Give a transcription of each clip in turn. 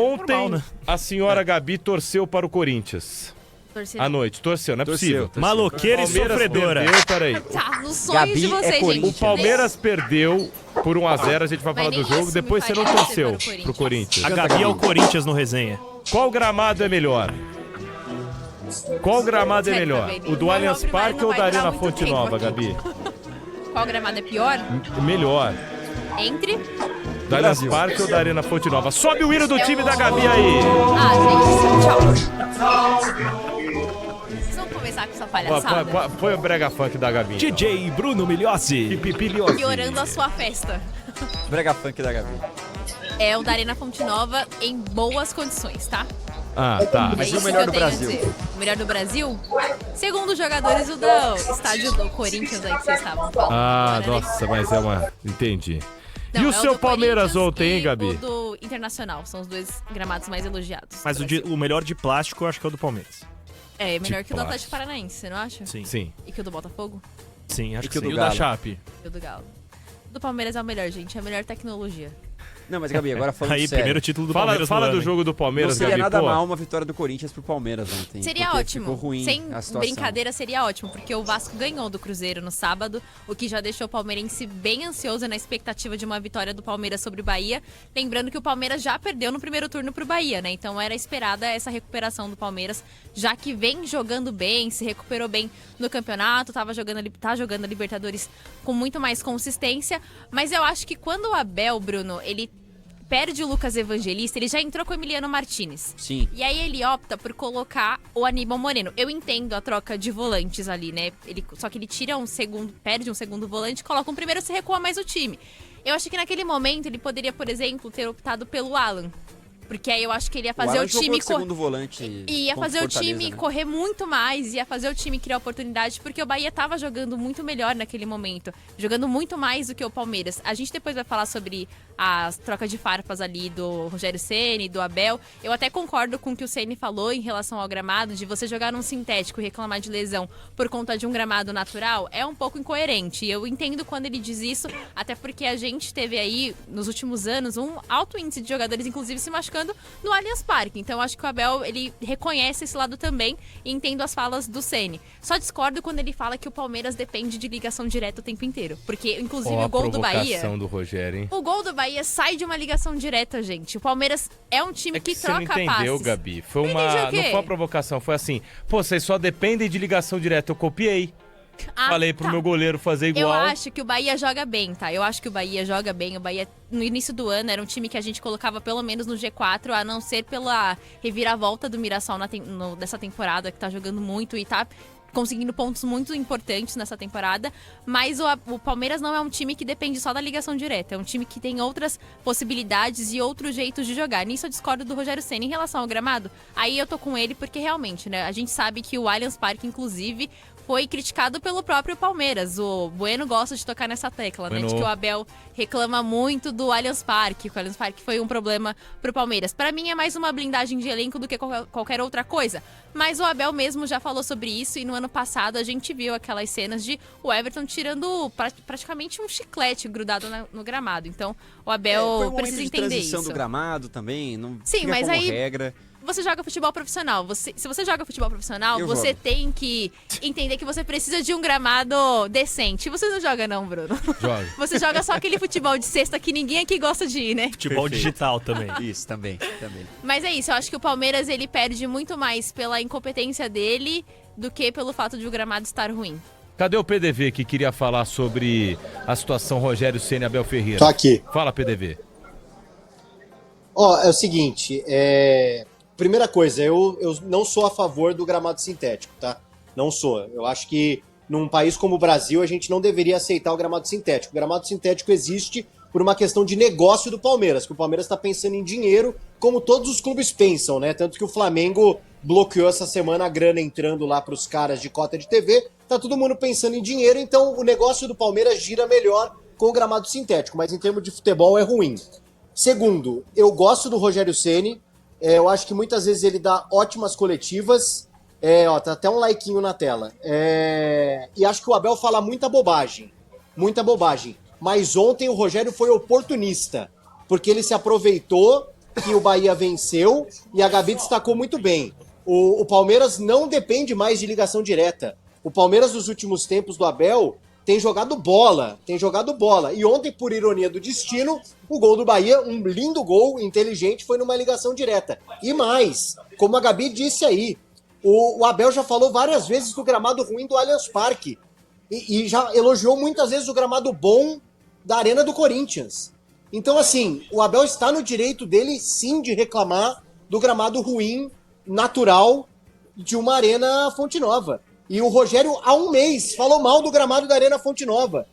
Ontem, normal, né? a senhora Gabi torceu para o Corinthians. Torcedor. À noite, torceu, não é possível. Maloqueira e sofredora. Perdeu, peraí. Tá, nos sonhos Gabi de vocês, é gente. Corinthians. O Palmeiras perdeu por 1-0, a gente vai Mas falar do nem jogo, isso depois me você não faria torceu torcer pro Corinthians. A Gabi é o Corinthians no resenha. Qual gramado é melhor? Qual gramado é Sério, melhor? Gabi, O do não Allianz vai- Parque não ou vai da durar Arena muito Fonte tempo Nova, aqui. Gabi? Qual gramado é pior? Melhor. Entre? Da Allianz Parque ou da Arena Fonte Nova? Sobe o hino do time da Gabi aí! Ah, gente, tchau. Vocês vão começar com essa palhaçada? Põe o brega funk da Gabi. então. DJ Bruno Milhossi. Pipilhoso. Piorando a sua festa. Brega funk da Gabi. É o da Arena Fonte Nova em boas condições, tá? Ah, tá. Mas É e o isso melhor que eu do tenho a Brasil? dizer. O melhor do Brasil? Segundo os jogadores, o do estádio do Corinthians aí que vocês estavam falando. Ah, agora, né? nossa, mas é uma... Entendi. Não, E o é seu do Palmeiras Corinthians ontem, hein, e Gabi? o do Internacional. São os dois gramados mais elogiados. Mas do o, Brasil. o melhor de plástico eu acho que é o do Palmeiras. É melhor de que o do Atlético plástico. Paranaense, você não acha? Sim. Sim. E que o do Botafogo? Sim, acho E que que o sim. do E o da Galo. Chape? E o do Galo. O do Palmeiras é o melhor, gente. É a melhor tecnologia. Não, mas Gabi, agora falando Aí, sério. primeiro título do Fala, Palmeiras fala no do ano, jogo do Não Palmeiras, seria Gabi. nada Pô, mal uma vitória do Corinthians pro Palmeiras ontem. Seria porque ótimo. Ficou ruim Sem a situação. brincadeira, seria ótimo, porque o Vasco ganhou do Cruzeiro no sábado, o que já deixou o palmeirense bem ansioso na expectativa de uma vitória do Palmeiras sobre o Bahia. Lembrando que o Palmeiras já perdeu no primeiro turno pro Bahia, né? Então era esperada essa recuperação do Palmeiras, já que vem jogando bem, se recuperou bem no campeonato, tá jogando a Libertadores com muito mais consistência. Mas eu acho que quando o Abel, Bruno, ele perde o Lucas Evangelista, ele já entrou com o Emiliano Martinez. Sim. E aí ele opta por colocar o Aníbal Moreno. Eu entendo a troca de volantes ali, né? Só que ele tira um segundo, perde um segundo volante, coloca um primeiro, se recua mais o time. Eu acho que naquele momento ele poderia, por exemplo, ter optado pelo Alan. Porque aí eu acho que ele ia fazer Alan o jogou time de segundo volante. e ia contra fazer o Fortaleza, time né? correr muito mais, ia fazer o time criar oportunidade, porque o Bahia tava jogando muito melhor naquele momento, jogando muito mais do que o Palmeiras. A gente depois vai falar sobre as trocas de farpas ali do Rogério Ceni, do Abel. Eu até concordo com o que o Ceni falou em relação ao gramado, de você jogar num sintético e reclamar de lesão por conta de um gramado natural, é um pouco incoerente. Eu entendo quando ele diz isso, até porque a gente teve aí, nos últimos anos, um alto índice de jogadores, inclusive, se machucando no Allianz Parque. Então eu acho que o Abel, ele reconhece esse lado também e entendo as falas do Ceni. Só discordo quando ele fala que o Palmeiras depende de ligação direta o tempo inteiro. Porque, inclusive, ó a o gol do Bahia... provocação do Rogério, hein? O gol do Bahia sai de uma ligação direta, gente. O Palmeiras é um time É que que você não troca entendeu, passes. Gabi. Foi Não uma... entendi o quê? Não foi uma provocação, foi assim. Pô, vocês só dependem de ligação direta. Eu copiei. Ah, Falei pro tá. meu goleiro fazer Eu igual. acho que o Bahia joga bem, tá? Eu acho que o Bahia joga bem. O Bahia, no início do ano, era um time que a gente colocava pelo menos no G4, a não ser pela reviravolta do Mirassol dessa temporada, que tá jogando muito e tá conseguindo pontos muito importantes nessa temporada, mas o Palmeiras não é um time que depende só da ligação direta, é um time que tem outras possibilidades e outros jeitos de jogar. Nisso eu discordo do Rogério Ceni. Em relação ao gramado, aí eu tô com ele porque realmente, né, a gente sabe que o Allianz Parque, inclusive, foi criticado pelo próprio Palmeiras. O Bueno gosta de tocar nessa tecla, né? De que o Abel reclama muito do Allianz Parque, que o Allianz Parque foi um problema pro Palmeiras. Pra mim é mais uma blindagem de elenco do que qualquer outra coisa. Mas o Abel mesmo já falou sobre isso e no ano passado a gente viu aquelas cenas de o Everton tirando praticamente um chiclete grudado no gramado. Então o Abel foi um precisa momento de entender transição isso. do gramado também, não Sim, tinha mas como aí- regra. Você joga futebol profissional. Se você joga futebol profissional, Eu você jogo. tem que entender que você precisa de um gramado decente. Você não joga não, Bruno. Joga. Você joga só aquele futebol de cesta que ninguém aqui gosta de ir, né? Futebol Perfeito. digital também. Isso, também. Mas é isso, eu acho que o Palmeiras ele perde muito mais pela incompetência dele do que pelo fato de o gramado estar ruim. Cadê o PDV que queria falar sobre a situação Rogério Ceni e Abel Ferreira? Tô aqui. Fala, PDV. Ó, é o seguinte, primeira coisa, eu não sou a favor do gramado sintético, tá? Não sou. Eu acho que num país como o Brasil a gente não deveria aceitar o gramado sintético. O gramado sintético existe por uma questão de negócio do Palmeiras, que o Palmeiras está pensando em dinheiro, como todos os clubes pensam, né? Tanto que o Flamengo bloqueou essa semana a grana entrando lá para os caras de cota de TV. Tá todo mundo pensando em dinheiro, então o negócio do Palmeiras gira melhor com o gramado sintético, mas em termos de futebol é ruim. Segundo, eu gosto do Rogério Ceni. Eu acho que muitas vezes ele dá ótimas coletivas. Ó, tá até um likeinho na tela. E acho que o Abel fala muita bobagem. Muita bobagem. Mas ontem o Rogério foi oportunista. Porque ele se aproveitou que o Bahia venceu e a Gabi destacou muito bem. O Palmeiras não depende mais de ligação direta. O Palmeiras, nos últimos tempos do Abel, tem jogado bola. E ontem, por ironia do destino, o gol do Bahia, um lindo gol, inteligente, foi numa ligação direta. E mais, como a Gabi disse aí, o Abel já falou várias vezes do gramado ruim do Allianz Parque. E já elogiou muitas vezes o gramado bom da Arena do Corinthians. Então, assim, o Abel está no direito dele, sim, de reclamar do gramado ruim, natural, de uma Arena Fonte Nova. E o Rogério, há um mês, falou mal do gramado da Arena Fonte Nova.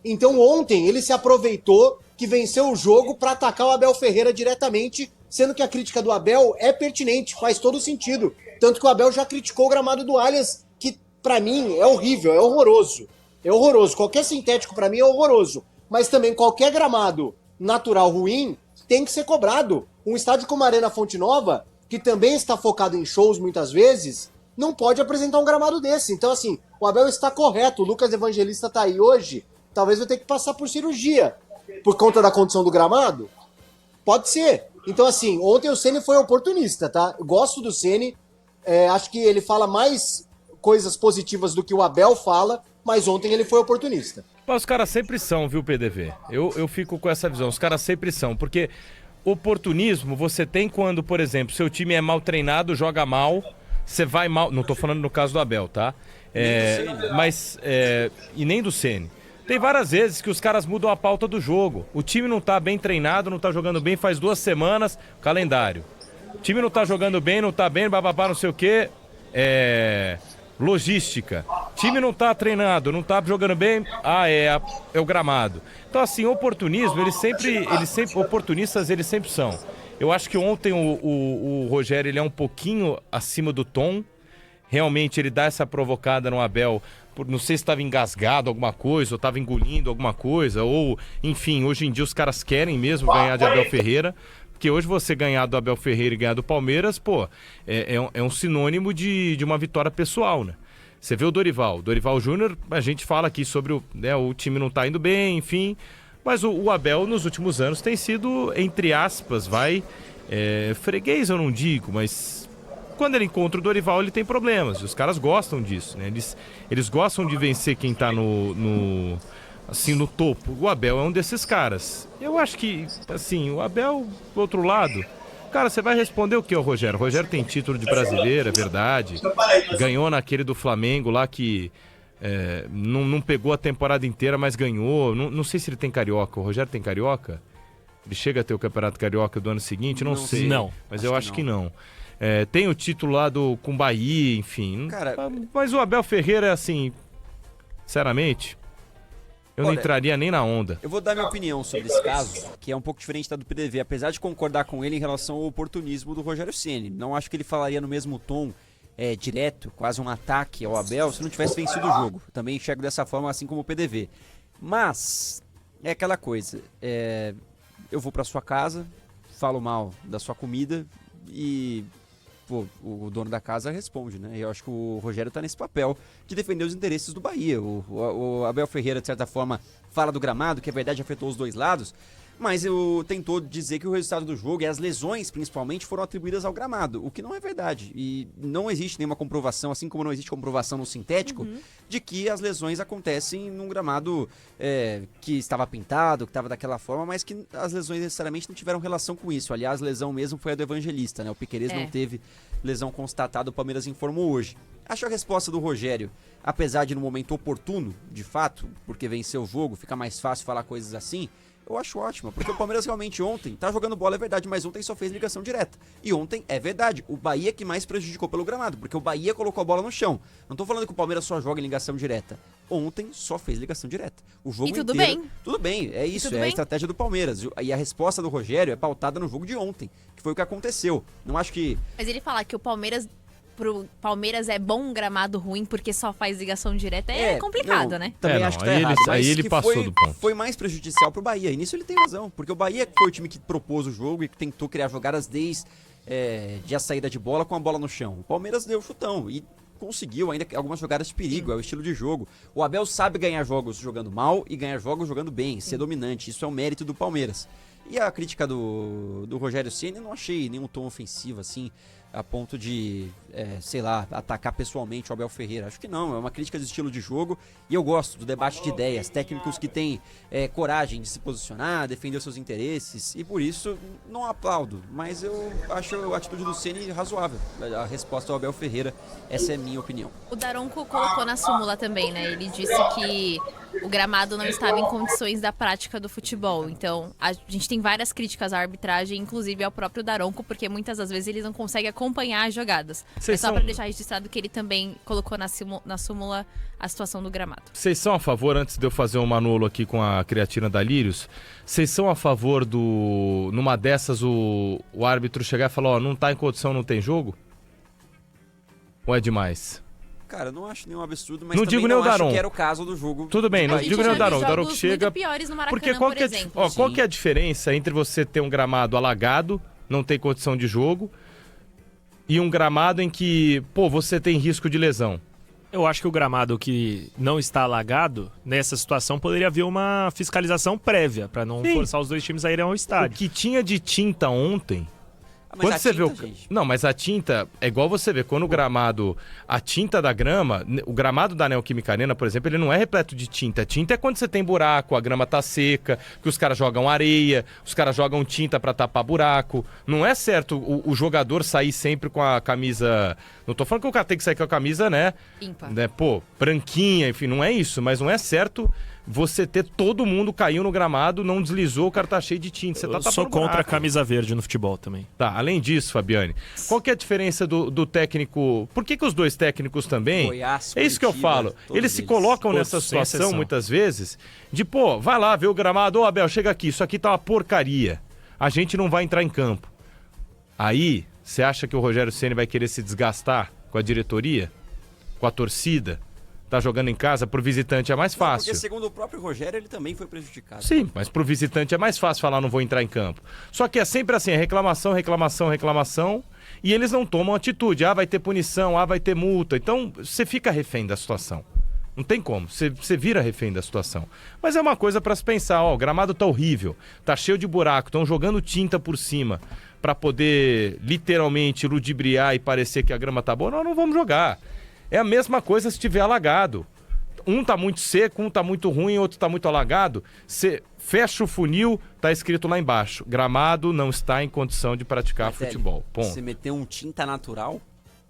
Então, ontem, ele se aproveitou que venceu o jogo para atacar o Abel Ferreira diretamente, sendo que a crítica do Abel é pertinente, faz todo sentido. Tanto que o Abel já criticou o gramado do Allianz, que, para mim, é horrível, é horroroso. É horroroso. Qualquer sintético, para mim, é horroroso. Mas também qualquer gramado natural ruim tem que ser cobrado. Um estádio como a Arena Fonte Nova, que também está focado em shows muitas vezes, não pode apresentar um gramado desse. Então, assim, o Abel está correto. O Lucas Evangelista está aí hoje. Talvez eu tenha que passar por cirurgia por conta da condição do gramado. Pode ser. Então, assim, ontem o Ceni foi oportunista, tá? Eu gosto do Ceni. Acho que ele fala mais coisas positivas do que o Abel fala, mas ontem ele foi oportunista. Mas os caras sempre são, viu, PDV? Eu fico com essa visão. Os caras sempre são, porque oportunismo você tem quando, por exemplo, seu time é mal treinado, joga mal, você vai mal... Não tô falando no caso do Abel, tá? E nem do Ceni. Tem várias vezes que os caras mudam a pauta do jogo. O time não tá bem treinado, não tá jogando bem faz 2 semanas, calendário. O time não tá jogando bem, não tá bem, bababá, não sei o quê. Logística. Time não tá treinado, não tá jogando bem, é o gramado. Então, assim, oportunismo, oportunistas eles sempre são. Eu acho que ontem o Rogério, ele é um pouquinho acima do tom. Realmente ele dá essa provocada no Abel, não sei se estava engasgado alguma coisa, ou estava engolindo alguma coisa, ou, enfim, hoje em dia os caras querem mesmo ganhar de Abel Ferreira. Porque hoje você ganhar do Abel Ferreira e ganhar do Palmeiras, é um sinônimo de uma vitória pessoal, né? Você vê o Dorival Júnior, a gente fala aqui sobre o time não tá indo bem, enfim, mas o Abel nos últimos anos tem sido, entre aspas, freguês eu não digo, mas quando ele encontra o Dorival ele tem problemas, e os caras gostam disso, né? Eles gostam de vencer quem tá no topo. O Abel é um desses caras. Eu acho que, assim, o Abel, do outro lado, cara, você vai responder o que ao Rogério? O Rogério tem título de brasileiro, é verdade. Ganhou naquele do Flamengo lá que não pegou a temporada inteira, mas ganhou. Não sei se ele tem carioca. O Rogério tem carioca? Ele chega a ter o Campeonato Carioca do ano seguinte? Não sei. Não. Mas eu acho que não. Tem o título lá com Bahia, enfim. Cara, mas o Abel Ferreira, assim, sinceramente... Eu não entraria nem na onda. Eu vou dar minha opinião sobre esse caso, que é um pouco diferente da do PDV, apesar de concordar com ele em relação ao oportunismo do Rogério Ceni. Não acho que ele falaria no mesmo tom direto, quase um ataque ao Abel, se não tivesse vencido o jogo. Também enxergo dessa forma, assim como o PDV. Mas, é aquela coisa, eu vou pra sua casa, falo mal da sua comida e... o dono da casa responde, né? Eu acho que o Rogério tá nesse papel de defender os interesses do Bahia. O Abel Ferreira, de certa forma, fala do gramado, que a verdade afetou os dois lados, mas tentou dizer que o resultado do jogo e as lesões, principalmente, foram atribuídas ao gramado, o que não é verdade. E não existe nenhuma comprovação, assim como não existe comprovação no sintético, de que as lesões acontecem num gramado que estava pintado, que estava daquela forma, mas que as lesões necessariamente não tiveram relação com isso. Aliás, lesão mesmo foi a do Evangelista, né? O Piquerez não teve lesão constatada, o Palmeiras informou hoje. Acho a resposta do Rogério, apesar de no momento oportuno, de fato, porque venceu o jogo, fica mais fácil falar coisas assim, eu acho ótima, porque o Palmeiras realmente ontem tá jogando bola, é verdade, mas ontem só fez ligação direta. E ontem, é verdade, o Bahia que mais prejudicou pelo gramado, porque o Bahia colocou a bola no chão. Não tô falando que o Palmeiras só joga em ligação direta. Ontem só fez ligação direta. O jogo tudo inteiro... bem. Tudo bem, é isso, a estratégia do Palmeiras. E a resposta do Rogério é pautada no jogo de ontem, que foi o que aconteceu. Não acho que... Mas ele fala que pro Palmeiras é bom um gramado ruim porque só faz ligação direta, complicado, né? Também acho que tá errado. Aí ele passou do ponto. Foi mais prejudicial pro Bahia, e nisso ele tem razão, porque o Bahia foi o time que propôs o jogo e que tentou criar jogadas desde a saída de bola com a bola no chão. O Palmeiras deu chutão e conseguiu ainda algumas jogadas de perigo, é o estilo de jogo. O Abel sabe ganhar jogos jogando mal e ganhar jogos jogando bem, ser dominante, isso é o mérito do Palmeiras. E a crítica do Rogério Ceni, eu não achei nenhum tom ofensivo, assim, a ponto de, sei lá, atacar pessoalmente o Abel Ferreira. Acho que não, é uma crítica de estilo de jogo e eu gosto do debate de ideias, técnicos que têm coragem de se posicionar, defender os seus interesses e por isso não aplaudo, mas eu acho a atitude do Ceni razoável. A resposta ao Abel Ferreira, essa é a minha opinião. O Daronco colocou na súmula também, né? Ele disse que o gramado não estava em condições da prática do futebol. Então, a gente tem várias críticas à arbitragem, inclusive ao próprio Daronco, porque muitas das vezes eles não conseguem acompanhar as jogadas. É só para deixar registrado que ele também colocou na súmula a situação do gramado. Vocês são a favor, antes de eu fazer um Manolo aqui com a creatina da Lírios, vocês são a favor numa dessas, o árbitro chegar e falar, ó, não tá em condição, não tem jogo? Ou é demais? Cara, eu não acho nenhum absurdo, mas não também digo nem não o acho Daronco. que era o caso do jogo. Tudo bem, não digo nem o Daronco. O Daronco chega... muito piores no Maracanã, porque por exemplo. qual que é a diferença entre você ter um gramado alagado, não tem condição de jogo, e um gramado em que, pô, você tem risco de lesão? Eu acho que o gramado que não está alagado, nessa situação, poderia haver uma fiscalização prévia, para não forçar os dois times a irem ao O estádio. que tinha de tinta ontem... Mas Quando a você tinta, vê gente, Não, mas a tinta é igual você vê. Quando o gramado, a tinta da grama, o gramado da Neoquímica Arena, por exemplo, ele não é repleto de tinta. Tinta é quando você tem buraco, a grama tá seca, que os caras jogam areia, os caras jogam tinta pra tapar buraco. Não é certo o jogador sair sempre com a camisa... Não tô falando que o cara tem que sair com a camisa, né? Ímpar. Pô, branquinha, enfim, não é isso. Mas não é certo você ter todo mundo caiu no gramado, não deslizou, o cara tá cheio de tinta. Você tá Eu sou tapando contra a buraco. camisa verde no futebol também. Tá, além disso, Fabiane, qual que é a diferença do técnico... Por que os dois técnicos também... Goiás, é isso que eu Curitiba, falo. todos Eles se eles. colocam Todos, nessa sem situação, exceção. muitas vezes, de, pô, vai lá ver o gramado. Ô, Abel, chega aqui, isso aqui tá uma porcaria. A gente não vai entrar em campo. Aí, você acha que o Rogério Ceni vai querer se desgastar com a diretoria? Com a torcida? Tá jogando em casa, pro visitante é mais fácil. Porque segundo o próprio Rogério, ele também foi prejudicado. Sim, mas pro visitante é mais fácil falar não vou entrar em campo. Só que é sempre assim, é reclamação, reclamação, reclamação, e eles não tomam atitude. Ah, vai ter punição, ah, vai ter multa. Então, você fica refém da situação. Não tem como, você vira refém da situação. Mas é uma coisa pra se pensar, ó, o gramado tá horrível, tá cheio de buraco, estão jogando tinta por cima pra poder literalmente ludibriar e parecer que a grama tá boa. Nós não vamos jogar. É a mesma coisa se tiver alagado. Um tá muito seco, um tá muito ruim, outro tá muito alagado. Você fecha o funil, tá escrito lá embaixo: gramado não está em condição de praticar Martelli, futebol. Ponto. Você meteu um tinta natural?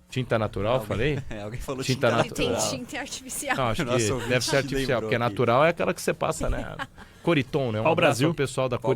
Tinta natural, falei? Alguém falou Tinta tinta, natural. Tem natural. tinta artificial. Não, acho Nosso que ouvinte deve ser artificial, lembrou porque aqui. natural é aquela que você passa, né? Coriton, né? Um Ao abraço Brasil. ao pessoal da Ao Coriton.